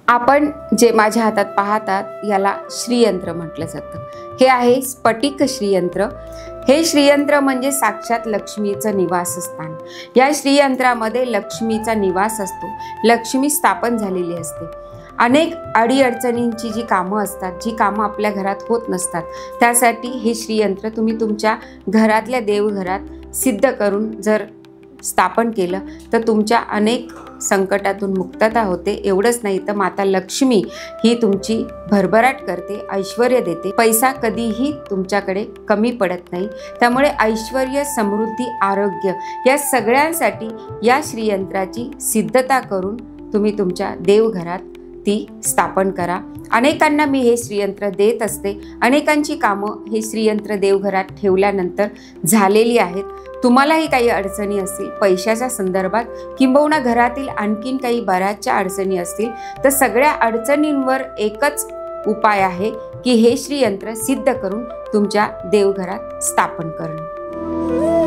आपण जे माझ्या हातात पाहतात याला श्रीयंत्र म्हटलं जातं। हे आहे स्फटिक श्रीयंत्र। हे श्रीयंत्र म्हणजे साक्षात लक्ष्मीचं निवासस्थान। या श्रीयंत्रामध्ये लक्ष्मीचा निवास असतो, लक्ष्मी स्थापन झालेली असते। अनेक अडीअडचणींची जी कामं असतात, जी कामं आपल्या घरात होत नसतात, त्यासाठी हे श्रीयंत्र तुम्ही तुमच्या घरातल्या देवघरात सिद्ध करून जर स्थापन केलं तर तुमच्या अनेक संकटातून मुक्तता होते। एवढंच नाही तर माता लक्ष्मी ही तुमची भरभराट करते, ऐश्वर्य देते, पैसा कधीही तुमच्याकडे कमी पडत नाही। त्यामुळे ऐश्वर्य, समृद्धी, आरोग्य या सगळ्यांसाठी या श्रीयंत्राची सिद्धता करून तुम्ही तुमच्या देवघरात ती स्थापन करा। अनेकांना मी हे श्रीयंत्र देत असते। अनेकांची कामं हे श्रीयंत्र देवघरात ठेवल्यानंतर झालेली आहेत। तुम्हालाही काही अडचणी असतील पैशाच्या संदर्भात, किंबहुना घरातील आणखीन काही बऱ्याचशा अडचणी असतील, तर सगळ्या अडचणींवर एकच उपाय आहे की हे श्रीयंत्र सिद्ध करून तुमच्या देवघरात स्थापन करणं।